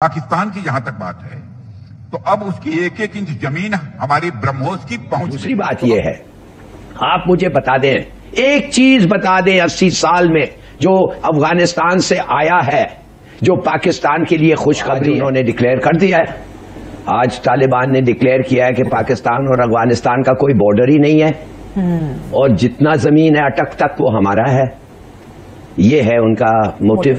पाकिस्तान की जहां तक बात है तो अब उसकी एक एक इंच जमीन हमारी ब्रह्मोस की पहुंच। दूसरी बात यह है, आप मुझे बता दें, एक चीज बता दें 80 साल में जो अफगानिस्तान से आया है, जो पाकिस्तान के लिए खुशखबरी उन्होंने डिक्लेयर कर दिया है। आज तालिबान ने डिक्लेयर किया है कि पाकिस्तान और अफगानिस्तान का कोई बॉर्डर ही नहीं है और जितना जमीन है अटक तक वो हमारा है। ये है उनका मोटिव।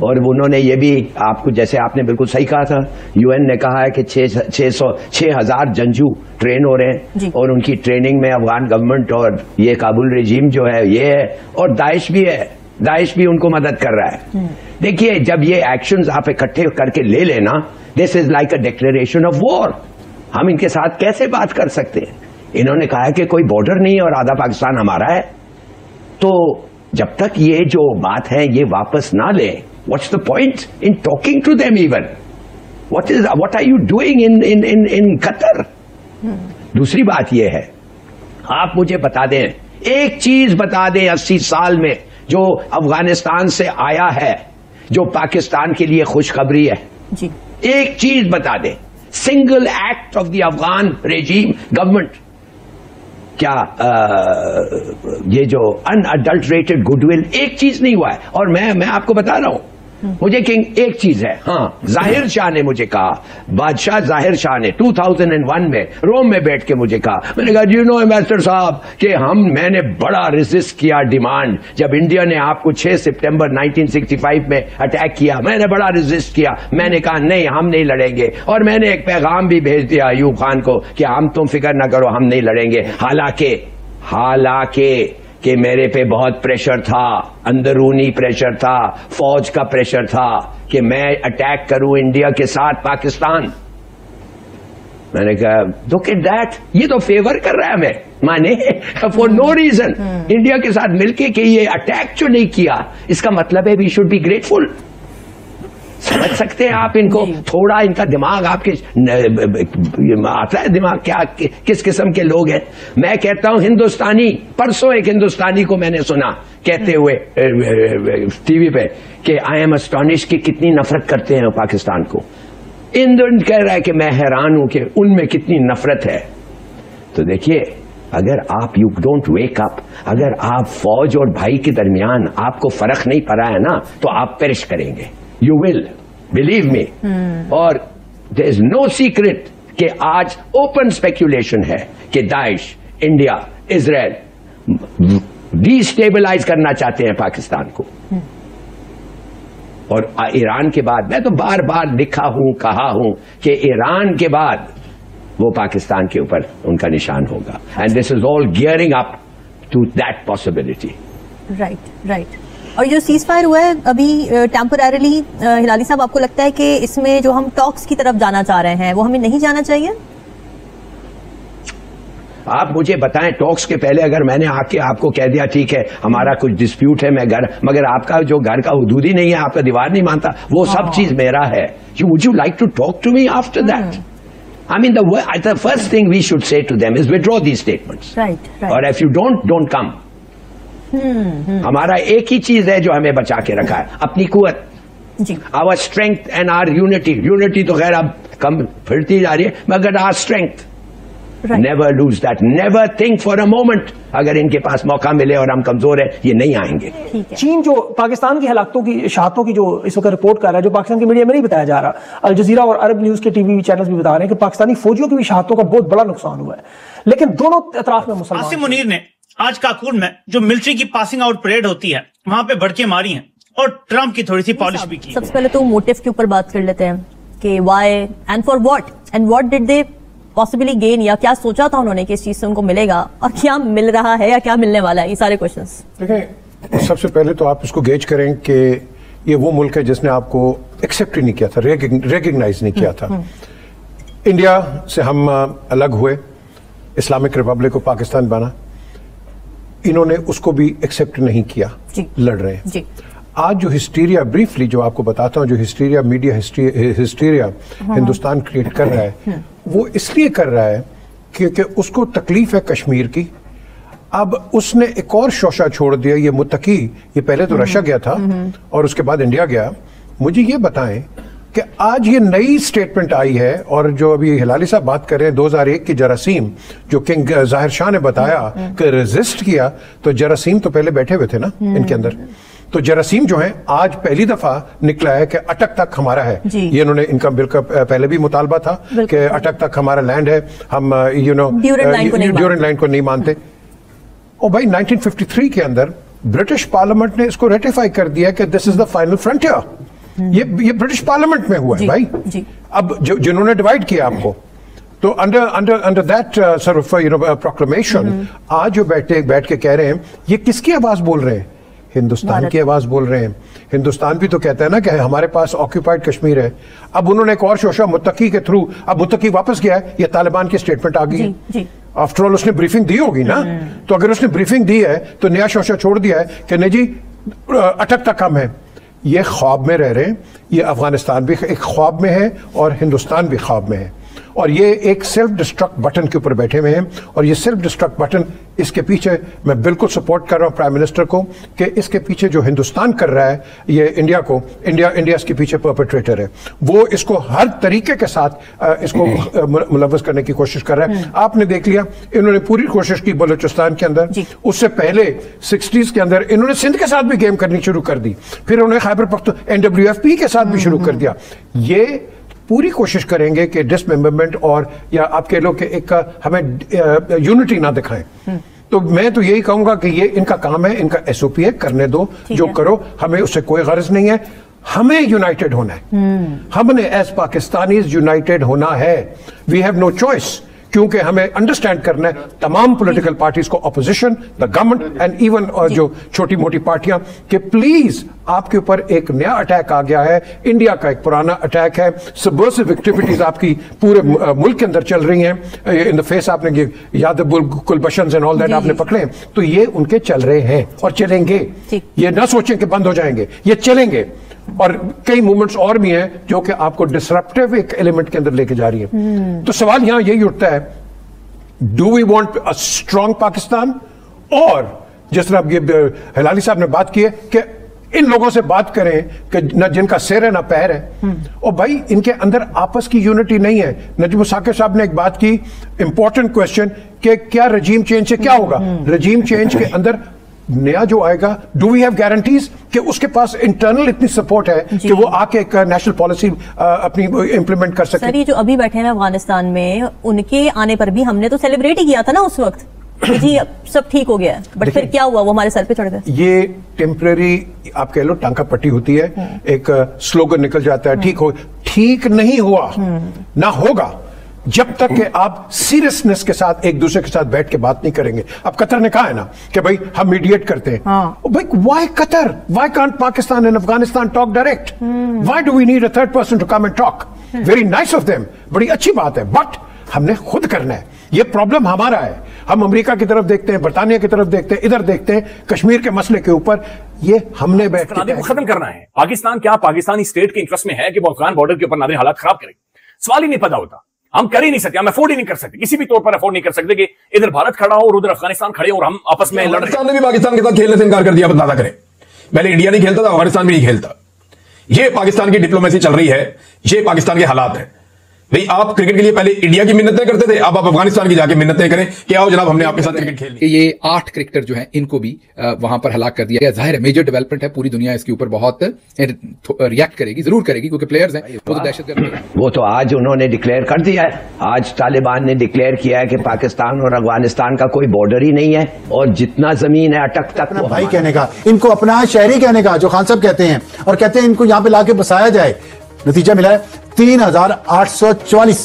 और उन्होंने ये भी आपको, जैसे आपने बिल्कुल सही कहा था, यूएन ने कहा है कि 6,000 जंगजू ट्रेन हो रहे हैं और उनकी ट्रेनिंग में अफगान गवर्नमेंट और ये काबुल रेजिम जो है ये है, और दाइश भी है, दाइश भी उनको मदद कर रहा है। देखिए, जब ये एक्शंस आप इकट्ठे करके ले लेना, this is like a declaration of war. हम इनके साथ कैसे बात कर सकते हैं? इन्होंने कहा है कि कोई बॉर्डर नहीं है और आधा पाकिस्तान हमारा है। तो जब तक ये जो बात है ये वापस ना ले, what's the point in talking to them even? What are you doing in Qatar? दूसरी बात ये है, आप मुझे बता दें, एक चीज बता दें 80 साल में जो अफगानिस्तान से आया है, जो पाकिस्तान के लिए खुशखबरी है जी। एक चीज बता दें, single act of the Afghan regime government, क्या ये जो अनअडल्टरेटेड गुडविल, एक चीज नहीं हुआ है। और मैं आपको बता रहा हूं, मुझे किंग एक चीज है, हाँ, जाहिर शाह ने मुझे कहा, बादशाह जाहिर शाह ने 2001 में रोम में बैठ के मुझे कहा, मैंने कहा यू नो एम्बेसडर साहब कि मैंने बड़ा रेजिस्ट किया डिमांड, जब इंडिया ने आपको 6 सितंबर 1965 में अटैक किया, मैंने बड़ा रेजिस्ट किया। मैंने कहा नहीं, हम नहीं लड़ेंगे, और मैंने एक पैगाम भी भेज दिया अयूब खान को कि हम, तुम फिक्र ना करो, हम नहीं लड़ेंगे। हालांकि कि मेरे पे बहुत प्रेशर था, अंदरूनी प्रेशर था, फौज का प्रेशर था कि मैं अटैक करूं इंडिया के साथ पाकिस्तान। मैंने कहा लुक एट दैट, ये तो फेवर कर रहा है हमें, माने फॉर नो रीजन इंडिया के साथ मिलके कि ये अटैक जो नहीं किया, इसका मतलब है वी शुड बी ग्रेटफुल। समझ सकते हैं आप इनको? थोड़ा इनका दिमाग आपके आता है दिमाग क्या, किस किस्म के लोग हैं। मैं कहता हूं हिंदुस्तानी, परसों एक हिंदुस्तानी को मैंने सुना कहते हुए टीवी पे कि आई एम अस्टॉनिश कि कितनी नफरत करते हैं पाकिस्तान को। इंद्र कह रहा है कि मैं हैरान हूं कि उनमें कितनी नफरत है। तो देखिए, अगर आप यू डोंट वेक अप, अगर आप फौज और भाई के दरमियान आपको फर्क नहीं पड़ा है ना, तो आप पेरिश करेंगे। You will, believe me. और there is no secret कि आज ओपन स्पेक्यूलेशन है कि दाइश, इंडिया, इजराइल डिस्टेबलाइज करना चाहते हैं पाकिस्तान को। और ईरान के बाद, मैं तो बार बार लिखा हूं, कहा हूं कि ईरान के बाद वो पाकिस्तान के ऊपर उनका निशान होगा। And this is all gearing up to that possibility. Right. और जो सीज फायर हुआ है अभी टेम्पररीली, हिलाली साहब, आपको लगता है कि इसमें जो हम टॉक्स की तरफ जाना चाह रहे हैं वो हमें नहीं जाना चाहिए? आप मुझे बताएं, टॉक्स के पहले अगर मैंने आके आपको कह दिया ठीक है हमारा कुछ डिस्प्यूट है, मैं घर, मगर आपका जो घर का हुदूद ही नहीं है, आपका दीवार नहीं मानता, वो सब चीज मेरा है, would you like to talk to me after that? I mean, the first thing we should say to them is withdraw these statements. Right. Or if you don't come. हमारा एक ही चीज है जो हमें बचा के रखा है, अपनी कुवत, our strength and our unity तो खैर अब कम फिरती जा रही है, मगर our strength, never lose that, never think for a moment अगर इनके पास मौका मिले और हम कमजोर है, ये नहीं आएंगे। चीन जो पाकिस्तान की हलाकतों की, शहादतों की जो इस वक्त रिपोर्ट कर रहा है, जो पाकिस्तान की मीडिया में नहीं बताया जा रहा, अल जजीरा और अरब न्यूज के टीवी चैनल्स भी बता रहे हैं कि पाकिस्तानी फौजियों की भी शहादतों का बहुत बड़ा नुकसान हुआ है, लेकिन दोनों अतराफ में मुसलमान। आसिम मुनीर ने आज काकून में जो मिलिट्री की पासिंग आउट परेड होती है वहां पे भड़के मारी हैं और ट्रम्प की थोड़ी सी पॉलिश भी की। सबसे पहले तो मोटिव के ऊपर बात कर लेते हैं कि why and for what did they possibly gain, या क्या सोचा था उन्होंने कि इस चीज से उनको मिलेगा और क्या मिल रहा है या क्या मिलने वाला है, ये सारे क्वेश्चंस। देखें, सबसे पहले तो आप इसको गेज करें कि ये वो मुल्क है जिसने आपको एक्सेप्ट ही नहीं किया था, रिकग्नाइज नहीं किया था। इंडिया से हम अलग हुए, इस्लामिक रिपब्लिक को पाकिस्तान बना, इन्होंने उसको भी एक्सेप्ट नहीं किया, लड़ रहे हैं। आज जो हिस्टीरिया, ब्रीफली जो आपको बताता हूं, जो hysteria, media hysteria Hindustan create कर रहा है, वो इसलिए कर रहा है क्योंकि उसको तकलीफ है कश्मीर की। अब उसने एक और शोशा छोड़ दिया, ये मुत्तकी, ये पहले तो रशिया गया था और उसके बाद इंडिया गया। मुझे ये बताएं کہ آج یہ نئی سٹیٹمنٹ آئی ہے, اور جو ابھی ہلالی صاحب بات کر رہے ہیں 2001 کی جراثیم جو کنگ ظاہر شاہ نے بتایا کہ ریزسٹ کیا, تو جراثیم تو پہلے بیٹھے ہوئے تھے نا ان کے اندر. تو جراثیم جو ہے آج پہلی دفعہ نکلا ہے کہ اٹک تک ہمارا ہے. یہ انہوں نے ان کا بل کا پہلے بھی مطالبہ تھا کہ اٹک تک ہمارا لینڈ ہے, ہم ڈیورنٹ لائن کو نہیں مانتے. اور بھائی 1953 کے اندر برٹش پارلیمنٹ نے اس کو ریٹیفائی کر دیا کہ دس از دا فائنل فرنٹیئر. یہ برٹش پارلیمنٹ میں ہوا ہے بھائی. اب جنہوں نے ڈیوائڈ کیا آپ کو, تو انڈر دیٹ سort of پروکلمیشن آج جو بیٹھ کے کہہ رہے ہیں, یہ کس کی آواز بول رہے ہیں؟ ہندوستان کی آواز بول رہے ہیں. ہندوستان بھی تو کہتا ہے نا کہ ہمارے پاس آکوپائڈ کشمیر ہے. اب انہوں نے ایک اور شوشہ متقی کے تھرو, اب متقی واپس گیا ہے, یہ طالبان کی سٹیٹمنٹ آ گئی ہے. آفٹر آل اس نے بریفنگ دی ہوگی نا, تو اگر اس نے بریفنگ دی ہے تو نیا شوشہ چھوڑ دیا ہے کہ نہیں جی اٹک تک ہم ہیں. یہ خواب میں رہ رہے ہیں. یہ افغانستان بھی ایک خواب میں ہے اور ہندوستان بھی خواب میں ہے, اور یہ ایک سیلف ڈسٹرکٹ بٹن کے اوپر بیٹھے ہوئے ہیں. اور یہ سیلف ڈسٹرکٹ بٹن, اس کے پیچھے میں بالکل سپورٹ کر رہا ہوں پرائم منسٹر کو کہ اس کے پیچھے جو ہندوستان کر رہا ہے یہ انڈیا کو, انڈیا اس کے پیچھے پرپیٹریٹر ہے. وہ اس کو ہر طریقے کے ساتھ اس کو ملوث کرنے کی کوشش کر رہا ہے. آپ نے دیکھ لیا انہوں نے پوری کوشش کی بلوچستان کے اندر, اس سے پہلے 60s کے اندر انہوں نے سندھ کے ساتھ بھی گیم کرنی شروع کر دی, پھر انہوں نے خیبر پختونخوا NWFP کے ساتھ بھی شروع کر دیا. یہ پوری کوشش کریں گے کہ ڈسممبرمنٹ اور یا آپ کہہ لو کہ ایک ہمیں یونٹی نہ دکھائیں. تو میں تو یہی کہوں گا کہ یہ ان کا کام ہے, ان کا SOP ہے, کرنے دو جو کرو, ہمیں اس سے کوئی غرض نہیں ہے. ہمیں یونائٹڈ ہونا ہے, ہم نے ایز پاکستانیز یونائٹڈ ہونا ہے. وی ہیو نو چوائس, کیونکہ ہمیں انڈرسٹینڈ کرنا ہے تمام پولیٹیکل پارٹیز کو, opposition, the government and even جو چھوٹی موٹی پارٹیاں, کہ پلیز آپ کے اوپر ایک نیا اٹیک آ گیا ہے. انڈیا کا ایک پرانا اٹیک ہے, سبورسو ایکٹیویٹیز آپ کی پورے ملک کے اندر چل رہی ہیں. ان دا فیس آپ نے یادو گلبشنز اینڈ آل دیٹ آپ نے پکڑے ہیں, تو یہ ان کے چل رہے ہیں اور چلیں گے. یہ نہ سوچیں کہ بند ہو جائیں گے, یہ چلیں گے. اور کئی موومنٹس اور بھی ہیں جو کہ آپ کو ڈسرپٹیو ایک ایلیمنٹ کے اندر لے کے جا رہی ہیں. تو سوال یہاں یہی اٹھتا ہے, do we want a strong Pakistan, اور جس طرح یہ ہلالی صاحب نے بات کی ہے کہ ان لوگوں سے بات کریں کہ نہ جن کا سر ہے نہ پیر ہے, اور بھائی ان کے اندر آپس کی یونٹی نہیں ہے. نجم ثاقب صاحب نے ایک بات کی, امپورٹنٹ کوشچن, کہ کیا رجیم چینج سے کیا ہوگا. رجیم چینج کے اندر نیا جو آئے گا, ڈو وی ہیو گارنٹیز کہ اس کے پاس انٹرنل اتنی سپورٹ ہے کہ وہ آ کے ایک نیشنل پالیسی اپنی امپلیمنٹ کر سکے. سر یہ جو ابھی بیٹھے ہیں افغانستان میں, ان کے آنے پر بھی ہم نے تو سیلیبریٹ ہی کیا تھا نا اس وقت, جی سب ٹھیک ہو گیا, بٹ پھر کیا ہوا, وہ ہمارے سر پہ چڑھ گئے. یہ ٹیمپریری آپ کہہ لو ٹانکا پٹی ہوتی ہے, ایک سلوگن نکل جاتا ہے, ٹھیک نہیں ہوا, نہ ہوگا جب تک کہ آپ سیریسنس کے ساتھ ایک دوسرے کے ساتھ بیٹھ کے بات نہیں کریں گے. اب قطر نے کہا ہے نا کہ بھائی ہم میڈیٹ کرتے ہیں. بھائی why Qatar, why can't Pakistan and Afghanistan talk direct, why do we need a third person to come and talk. Very nice of them, بڑی اچھی بات ہے, بٹ ہم نے خود کرنا ہے. یہ پرابلم ہمارا ہے. ہم امریکہ کی طرف دیکھتے ہیں, برطانیہ کی طرف دیکھتے ہیں, ادھر دیکھتے ہیں کشمیر کے مسئلے کے اوپر, یہ ہم نے بیٹھ کے ختم کرنا ہے. پاکستان کیا پاکستانی اسٹیٹ کے انٹرسٹ میں ہے کہ وہ افغان بارڈر کے اوپر نادر حالات خراب کرے؟ سوال ہی نہیں پیدا ہوتا. ہم کر ہی نہیں سکتے, ہم افورڈ ہی نہیں کر سکتے, کسی بھی طور پر افورڈ نہیں کر سکتے کہ ادھر بھارت کھڑا ہو اور ادھر افغانستان کھڑے اور ہم آپس میں لڑ رہے ہیں. نے بھی پاکستان کے ساتھ کھیلنے سے انکار کر دیا, بتا کریں. پہلے انڈیا نہیں کھیلتا تھا, افغانستان بھی نہیں کھیلتا. یہ پاکستان کی ڈپلومیسی چل رہی ہے, یہ پاکستان کے حالات ہیں. بھئی آپ کرکٹ کے لیے پہلے انڈیا کی منتیں کرتے تھے, اب آپ افغانستان کی جا کے منتیں کریں کہ آؤ جناب ہم نے آپ کے ساتھ کرکٹ کھیل لی. یہ 8 کرکٹر جو ہیں ان کو بھی وہاں پر ہلاک کر دیا گیا. ظاہر ہے میجر ڈیولپمنٹ ہے, پوری دنیا اس کے اوپر بہت ریئیکٹ کرے گی, ضرور کرے گی, کیونکہ پلیئرز ہیں وہ تو دہشت گرد ہیں. وہ تو آج انہوں نے ڈکلیئر کر دیا ہے, آج طالبان نے ڈکلیئر کیا ہے کہ پاکستان اور افغانستان کا کوئی بارڈر ہی نہیں ہے, اور جتنا زمین ہے اٹک تک بھائی کہنے کا, ان کو اپنا شہری کہنے کا, جو خان صاحب کہتے ہیں, اور کہتے ہیں ان کو یہاں پہ لا کے بسایا جائے. نتیجہ ملا ہے 3844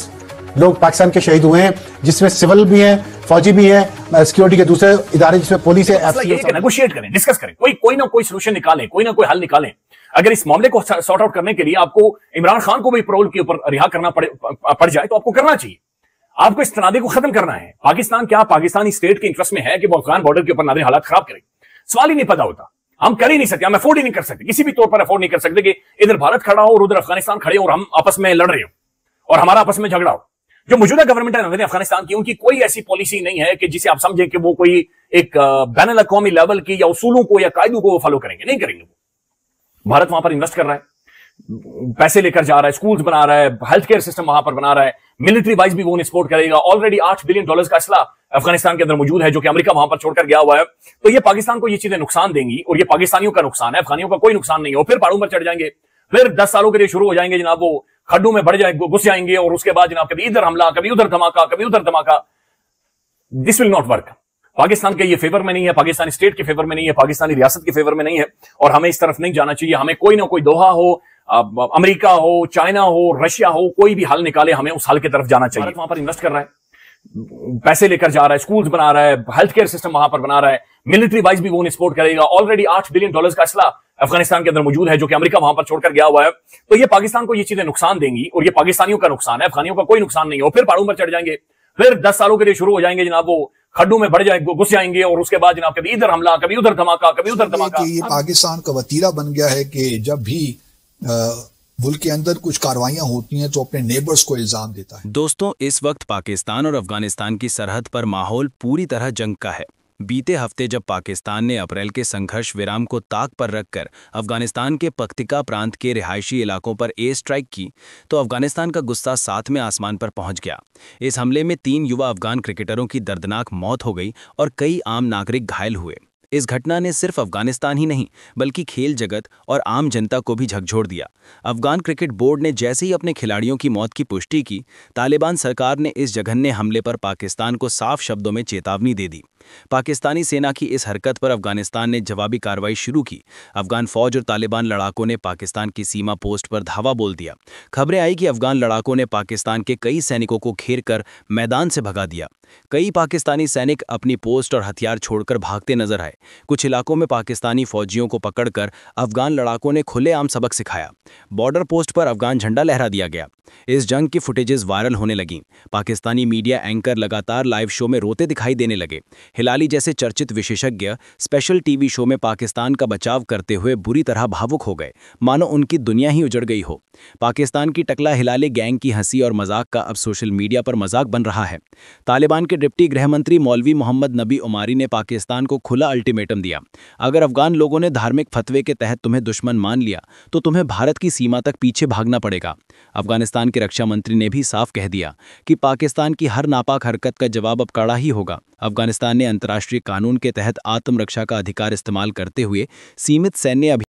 لوگ پاکستان کے شہید ہوئے ہیں, جس میں سول بھی ہیں, فوجی بھی ہیں, سیکیورٹی کے دوسرے ادارے جس میں پولیس ہے. نیگوشیٹ کریں, ڈسکس کریں, کوئی نہ کوئی سولوشن نکالیں, کوئی نہ کوئی حل نکالیں. اگر اس معاملے کو سارٹ آؤٹ کرنے کے لیے آپ کو عمران خان کو بھی پرول کے اوپر رہا کرنا پڑ جائے تو آپ کو کرنا چاہیے. آپ کو اس تنازع کو ختم کرنا ہے. پاکستان کیا پاکستانی اسٹیٹ کے انٹرسٹ میں ہے کہ وہ افغان بارڈر کے اوپر نادر حالات خراب کرے؟ سوال ہی نہیں پیدا ہوتا. ہم کر ہی نہیں سکتے, ہم افورڈ ہی نہیں کر سکتے, کسی بھی طور پر افورڈ نہیں کر سکتے کہ ادھر بھارت کھڑا ہو اور ادھر افغانستان کھڑے ہو اور ہم آپس میں لڑ رہے ہوں اور ہمارا آپس میں جھگڑا ہو. جو موجودہ گورنمنٹ ہے افغانستان کی, ان کی کوئی ایسی پالیسی نہیں ہے کہ جسے آپ سمجھیں کہ وہ کوئی ایک بین الاقوامی لیول کی یا اصولوں کو یا قاعدوں کو وہ فالو کریں گے. نہیں کریں گے. وہ بھارت وہاں پر انویسٹ کر رہا ہے, पैसे लेकर जा रहा है, स्कूल्स बना रहा है, हेल्थ केयर सिस्टम वहां पर बना रहा है, मिलिट्री वाइज भी वो उन्हें सपोर्ट करेगा। ऑलरेडी $8 बिलियन का असला अफगानिस्तान के अंदर मौजूद है जो कि अमेरिका वहां पर छोड़कर गया हुआ है। तो ये पाकिस्तान को ये चीजें नुकसान देंगी और ये पाकिस्तानियों का नुकसान है, अफगानियों का कोई नुकसान नहीं है। और फिर पहाड़ों पर चढ़ जाएंगे, फिर 10 सालों के लिए शुरू हो जाएंगे जनाब, वो खड्डों में बढ़ जाएंगे, घुस जाएंगे, और उसके बाद जनाब कभी इधर हमला, कभी उधर धमाका, कभी उधर धमाका। This will not work. Pakistan के ये फेवर में नहीं है, पाकिस्तानी स्टेट के फेवर में नहीं है, पाकिस्तानी रियासत के फेवर में नहीं है, और हमें इस तरफ नहीं जाना चाहिए। हमें कोई ना कोई दोहा हो, अमेरिका हो, चाइना हो, रशिया हो, कोई भी हल निकाले, हमें उस हल की तरफ जाना चाहिए। वहां पर इन्वेस्ट कर रहा है, पैसे लेकर जा रहा है, स्कूल्स बना रहा है, हेल्थ केयर सिस्टम वहां पर बना रहा है, मिलिट्री वाइज भी वो उन्हें सपोर्ट करेगा। ऑलरेडी $8 बिलियन का असला अफगानिस्तान के अंदर मौजूद है जो कि अमेरिका वहां पर छोड़कर गया हुआ है। तो ये पाकिस्तान को ये चीजें नुकसान देंगी और ये पाकिस्तानियों का नुकसान है, अफगानियों का कोई नुकसान नहीं है। और फिर पहाड़ों पर चढ़ जाएंगे, फिर 10 सालों के लिए शुरू हो जाएंगे जनाब, वो खड्डों में बढ़ जाएंगे, घुस जाएंगे, और उसके बाद जनाब कभी इधर हमला, कभी उधर धमाका, कभी उधर धमाका। ये पाकिस्तान का वतीरा बन गया है कि जब भी मुल्क के अंदर कुछ कार्रवाइयां होती हैं तो अपने नेबर्स को इल्जाम देता है। दोस्तों, इस वक्त पाकिस्तान और अफगानिस्तान की सरहद पर माहौल पूरी तरह जंग का है। बीते हफ्ते जब पाकिस्तान ने अप्रैल के संघर्ष विराम को ताक पर रखकर अफगानिस्तान के पख्तिका प्रांत के रिहायशी इलाकों पर एयर स्ट्राइक की, तो अफगानिस्तान का गुस्सा 7वें आसमान पर पहुंच गया। इस हमले में 3 युवा अफगान क्रिकेटरों की दर्दनाक मौत हो गई और कई आम नागरिक घायल हुए। इस घटना ने सिर्फ अफगानिस्तान ही नहीं बल्कि खेल जगत और आम जनता को भी झकझोर दिया। अफगान क्रिकेट बोर्ड ने जैसे ही अपने खिलाड़ियों की मौत की पुष्टि की, तालिबान सरकार ने इस जघन्य हमले पर पाकिस्तान को साफ शब्दों में चेतावनी दे दी। पाकिस्तानी सेना की इस हरकत पर अफगानिस्तान ने जवाबी कार्रवाई शुरू की। अफगान फौज और तालिबान लड़ाकों ने पाकिस्तान की सीमा पोस्ट पर धावा बोल दिया। खबरें आई कि अफगान लड़ाकों ने पाकिस्तान के कई सैनिकों को घेर कर मैदान से भगा दिया। कई पाकिस्तानी सैनिक अपनी पोस्ट और हथियार छोड़कर भागते नजर आए। कुछ इलाकों में पाकिस्तानी फौजियों को पकड़कर अफगान लड़ाकों ने खुलेआम सबक सिखाया। बॉर्डर पोस्ट पर अफगान झंडा लहरा दिया गया। इस जंग की फुटेजेस वायरल होने लगीं। पाकिस्तानी मीडिया एंकर लगातार लाइव शो में रोते दिखाई देने लगे। हिलाली जैसे चर्चित विशेषज्ञ स्पेशल टीवी शो में पाकिस्तान का बचाव करते हुए बुरी तरह भावुक हो गए, मानो उनकी दुनिया ही उजड़ गई हो। पाकिस्तान की टकला हिलाली गैंग की हंसी और मजाक का अब सोशल मीडिया पर मजाक बन रहा है। तालिबान के डिप्टी गृहमंत्री मौलवी मोहम्मद नबी उमारी ने पाकिस्तान को खुला अल्टीमेटम दिया, अगर अफगान लोगों ने धार्मिक फतवे के तहत तुम्हें दुश्मन मान लिया तो तुम्हें भारत की सीमा तक पीछे भागना पड़ेगा। अफगानिस्तान के रक्षा मंत्री ने भी साफ कह दिया कि पाकिस्तान की हर नापाक हरकत का जवाब अब कड़ा ही होगा। अफगानिस्तान ने अंतर्राष्ट्रीय कानून के तहत आत्मरक्षा का अधिकार इस्तेमाल करते हुए सीमित सैन्य